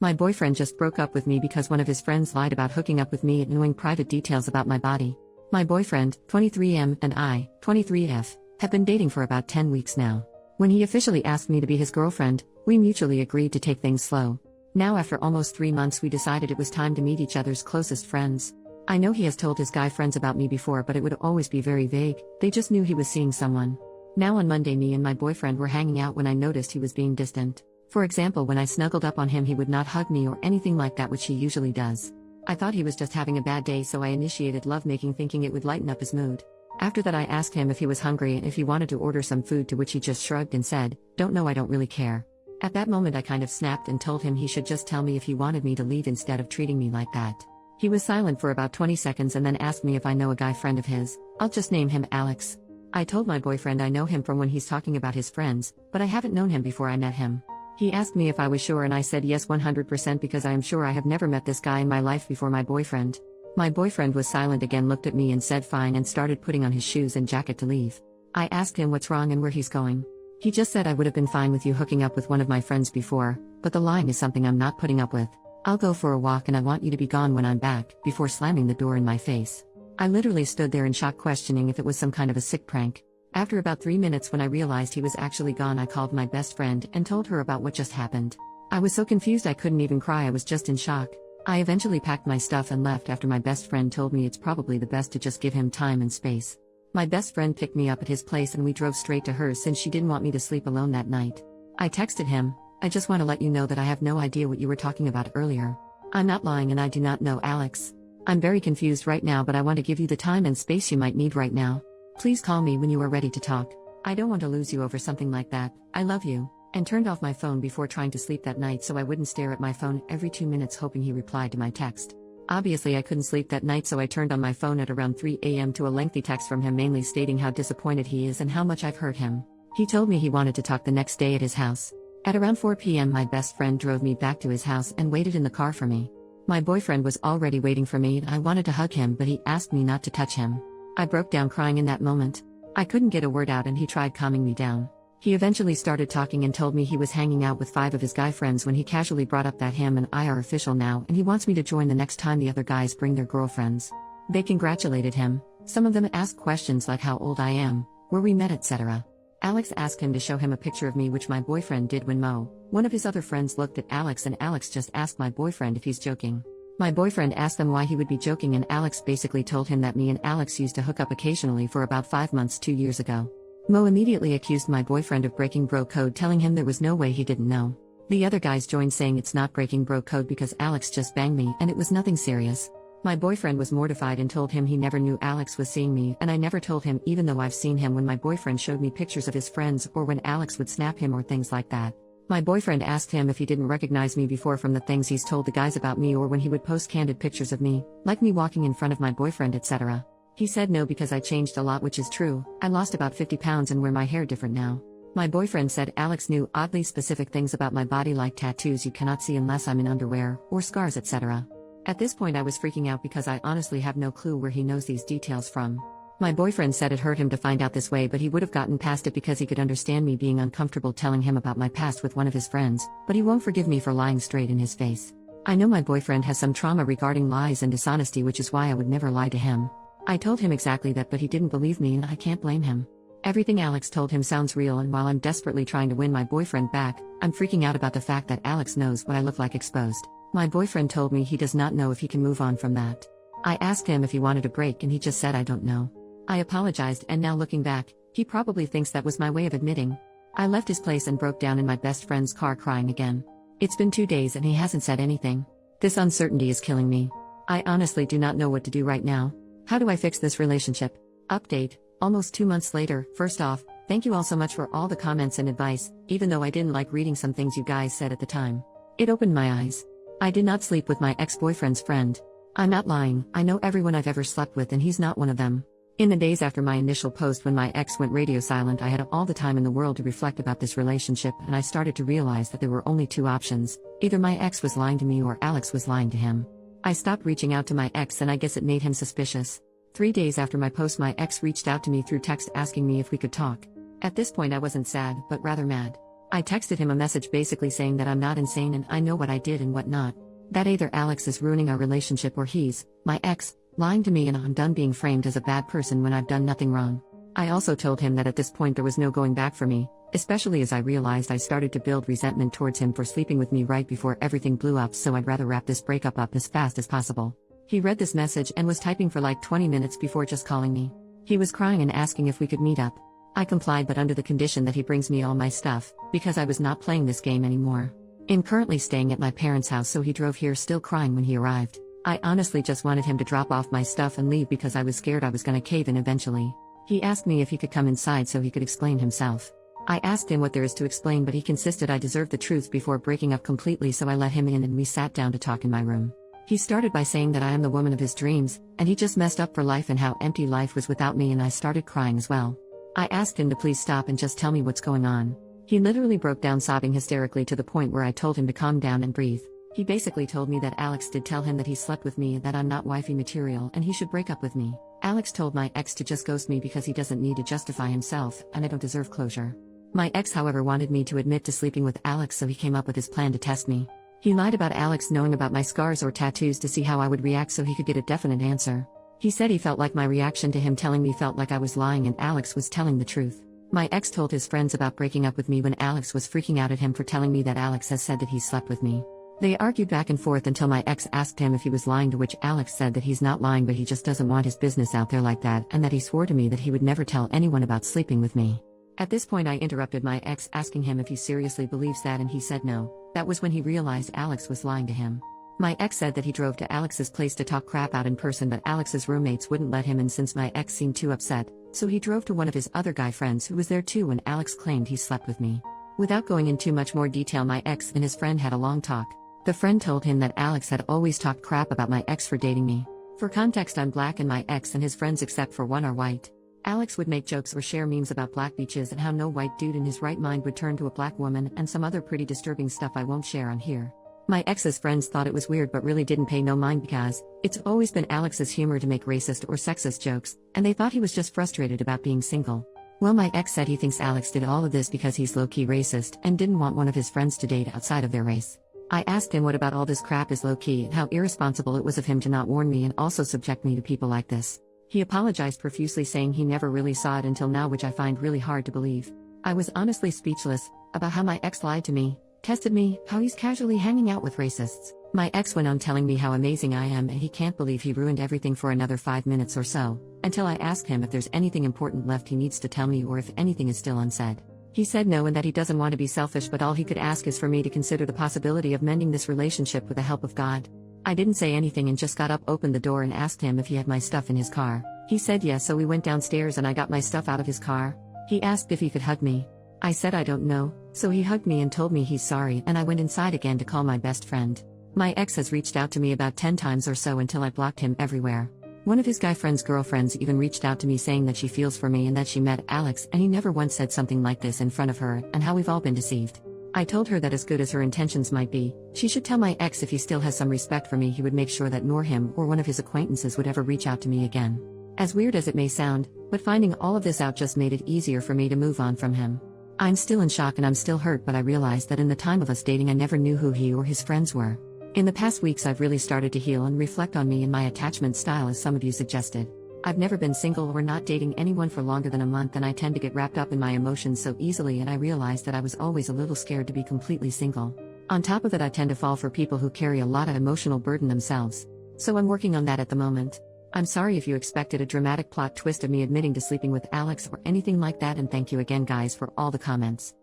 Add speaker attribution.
Speaker 1: My boyfriend just broke up with me because one of his friends lied about hooking up with me and knowing private details about my body. My boyfriend, 23M, and I, 23F, have been dating for about 10 weeks now. When he officially asked me to be his girlfriend, we mutually agreed to take things slow. Now after almost 3 months we decided it was time to meet each other's closest friends. I know he has told his guy friends about me before, but it would always be very vague. They just knew he was seeing someone. Now on Monday me and my boyfriend were hanging out when I noticed he was being distant. For example, when I snuggled up on him he would not hug me or anything like that, which he usually does. I thought he was just having a bad day, so I initiated lovemaking thinking it would lighten up his mood. After that I asked him if he was hungry and if he wanted to order some food, to which he just shrugged and said, "Don't know, I don't really care." At that moment I kind of snapped and told him he should just tell me if he wanted me to leave instead of treating me like that. He was silent for about 20 seconds and then asked me if I know a guy friend of his. I'll just name him Alex. I told my boyfriend I know him from when he's talking about his friends, but I haven't known him before I met him. He asked me if I was sure and I said yes 100% because I am sure I have never met this guy in my life before my boyfriend. My boyfriend was silent again, looked at me and said fine, and started putting on his shoes and jacket to leave. I asked him what's wrong and where he's going. He just said, "I would have been fine with you hooking up with one of my friends before, but the lying is something I'm not putting up with. I'll go for a walk and I want you to be gone when I'm back," before slamming the door in my face. I literally stood there in shock, questioning if it was some kind of a sick prank. After about 3 minutes, when I realized he was actually gone, I called my best friend and told her about what just happened. I was so confused I couldn't even cry, I was just in shock. I eventually packed my stuff and left after my best friend told me it's probably the best to just give him time and space. My best friend picked me up at his place and we drove straight to hers since she didn't want me to sleep alone that night. I texted him, "I just want to let you know that I have no idea what you were talking about earlier. I'm not lying and I do not know Alex. I'm very confused right now, but I want to give you the time and space you might need right now. Please call me when you are ready to talk. I don't want to lose you over something like that. I love you," and turned off my phone before trying to sleep that night so I wouldn't stare at my phone every 2 minutes hoping he replied to my text. Obviously I couldn't sleep that night, so I turned on my phone at around 3 a.m. to a lengthy text from him mainly stating how disappointed he is and how much I've hurt him. He told me he wanted to talk the next day at his house. At around 4 p.m. my best friend drove me back to his house and waited in the car for me. My boyfriend was already waiting for me and I wanted to hug him, but he asked me not to touch him. I broke down crying in that moment. I couldn't get a word out and he tried calming me down. He eventually started talking and told me he was hanging out with 5 of his guy friends when he casually brought up that him and I are official now and he wants me to join the next time the other guys bring their girlfriends. They congratulated him. Some of them asked questions like how old I am, where we met, etc. Alex asked him to show him a picture of me, which my boyfriend did when Mo, one of his other friends, looked at Alex and Alex just asked my boyfriend if he's joking. My boyfriend asked them why he would be joking and Alex basically told him that me and Alex used to hook up occasionally for about 5 months 2 years ago. Mo immediately accused my boyfriend of breaking bro code, telling him there was no way he didn't know. The other guys joined saying it's not breaking bro code because Alex just banged me and it was nothing serious. My boyfriend was mortified and told him he never knew Alex was seeing me, and I never told him, even though I've seen him when my boyfriend showed me pictures of his friends or when Alex would snap him or things like that. My boyfriend asked him if he didn't recognize me before from the things he's told the guys about me or when he would post candid pictures of me, like me walking in front of my boyfriend, etc. He said no because I changed a lot, which is true. I lost about 50 pounds and wear my hair different now. My boyfriend said Alex knew oddly specific things about my body, like tattoos you cannot see unless I'm in underwear, or scars, etc. At this point I was freaking out because I honestly have no clue where he knows these details from. My boyfriend said it hurt him to find out this way, but he would have gotten past it because he could understand me being uncomfortable telling him about my past with one of his friends, but he won't forgive me for lying straight in his face. I know my boyfriend has some trauma regarding lies and dishonesty, which is why I would never lie to him. I told him exactly that, but he didn't believe me and I can't blame him. Everything Alex told him sounds real, and while I'm desperately trying to win my boyfriend back, I'm freaking out about the fact that Alex knows what I look like exposed. My boyfriend told me he does not know if he can move on from that. I asked him if he wanted a break and he just said I don't know. I apologized, and now looking back, he probably thinks that was my way of admitting. I left his place and broke down in my best friend's car crying again. It's been 2 days and he hasn't said anything. This uncertainty is killing me. I honestly do not know what to do right now. How do I fix this relationship? Update, almost 2 months later. First off, thank you all so much for all the comments and advice, even though I didn't like reading some things you guys said at the time. It opened my eyes. I did not sleep with my ex-boyfriend's friend. I'm not lying, I know everyone I've ever slept with and he's not one of them. In the days after my initial post when my ex went radio silent, I had all the time in the world to reflect about this relationship, and I started to realize that there were only 2 options. Either my ex was lying to me or Alex was lying to him. I stopped reaching out to my ex and I guess it made him suspicious. 3 days after my post, my ex reached out to me through text asking me if we could talk. At this point I wasn't sad, but rather mad. I texted him a message basically saying that I'm not insane and I know what I did and what not. That either Alex is ruining our relationship or he's, my ex, lying to me and I'm done being framed as a bad person when I've done nothing wrong. I also told him that at this point there was no going back for me, especially as I realized I started to build resentment towards him for sleeping with me right before everything blew up, so I'd rather wrap this breakup up as fast as possible. He read this message and was typing for like 20 minutes before just calling me. He was crying and asking if we could meet up. I complied, but under the condition that he brings me all my stuff, because I was not playing this game anymore. I'm currently staying at my parents' house, so he drove here still crying when he arrived. I honestly just wanted him to drop off my stuff and leave because I was scared I was gonna cave in eventually. He asked me if he could come inside so he could explain himself. I asked him what there is to explain, but he insisted I deserved the truth before breaking up completely, so I let him in and we sat down to talk in my room. He started by saying that I am the woman of his dreams, and he just messed up for life and how empty life was without me, and I started crying as well. I asked him to please stop and just tell me what's going on. He literally broke down sobbing hysterically to the point where I told him to calm down and breathe. He basically told me that Alex did tell him that he slept with me and that I'm not wifey material and he should break up with me. Alex told my ex to just ghost me because he doesn't need to justify himself and I don't deserve closure. My ex, however, wanted me to admit to sleeping with Alex, so he came up with his plan to test me. He lied about Alex knowing about my scars or tattoos to see how I would react so he could get a definite answer. He said he felt like my reaction to him telling me felt like I was lying and Alex was telling the truth. My ex told his friends about breaking up with me when Alex was freaking out at him for telling me that Alex has said that he slept with me. They argued back and forth until my ex asked him if he was lying, to which Alex said that he's not lying, but he just doesn't want his business out there like that, and that he swore to me that he would never tell anyone about sleeping with me. At this point I interrupted my ex, asking him if he seriously believes that, and he said no. That was when he realized Alex was lying to him. My ex said that he drove to Alex's place to talk crap out in person, but Alex's roommates wouldn't let him in since my ex seemed too upset, so he drove to one of his other guy friends who was there too when Alex claimed he slept with me. Without going into much more detail, my ex and his friend had a long talk. The friend told him that Alex had always talked crap about my ex for dating me. For context, I'm black and my ex and his friends except for one are white. Alex would make jokes or share memes about black beaches and how no white dude in his right mind would turn to a black woman, and some other pretty disturbing stuff I won't share on here. My ex's friends thought it was weird but really didn't pay no mind because it's always been Alex's humor to make racist or sexist jokes, and they thought he was just frustrated about being single. Well, my ex said he thinks Alex did all of this because he's low-key racist and didn't want one of his friends to date outside of their race. I asked him what about all this crap is low-key and how irresponsible it was of him to not warn me and also subject me to people like this. He apologized profusely, saying he never really saw it until now, which I find really hard to believe. I was honestly speechless about how my ex lied to me, tested me, how he's casually hanging out with racists. My ex went on telling me how amazing I am and he can't believe he ruined everything for another 5 minutes or so, until I asked him if there's anything important left he needs to tell me or if anything is still unsaid. He said no and that he doesn't want to be selfish, but all he could ask is for me to consider the possibility of mending this relationship with the help of God. I didn't say anything and just got up, opened the door and asked him if he had my stuff in his car. He said yes, so we went downstairs and I got my stuff out of his car. He asked if he could hug me. I said I don't know, so he hugged me and told me he's sorry, and I went inside again to call my best friend. My ex has reached out to me about 10 times or so until I blocked him everywhere. One of his guy friend's girlfriends even reached out to me saying that she feels for me and that she met Alex and he never once said something like this in front of her, and how we've all been deceived. I told her that as good as her intentions might be, she should tell my ex if he still has some respect for me, he would make sure that nor him or one of his acquaintances would ever reach out to me again. As weird as it may sound, but finding all of this out just made it easier for me to move on from him. I'm still in shock and I'm still hurt, but I realized that in the time of us dating I never knew who he or his friends were. In the past weeks I've really started to heal and reflect on me and my attachment style, as some of you suggested. I've never been single or not dating anyone for longer than a month, and I tend to get wrapped up in my emotions so easily, and I realized that I was always a little scared to be completely single. On top of it, I tend to fall for people who carry a lot of emotional burden themselves. So I'm working on that at the moment. I'm sorry if you expected a dramatic plot twist of me admitting to sleeping with Alex or anything like that, and thank you again guys for all the comments.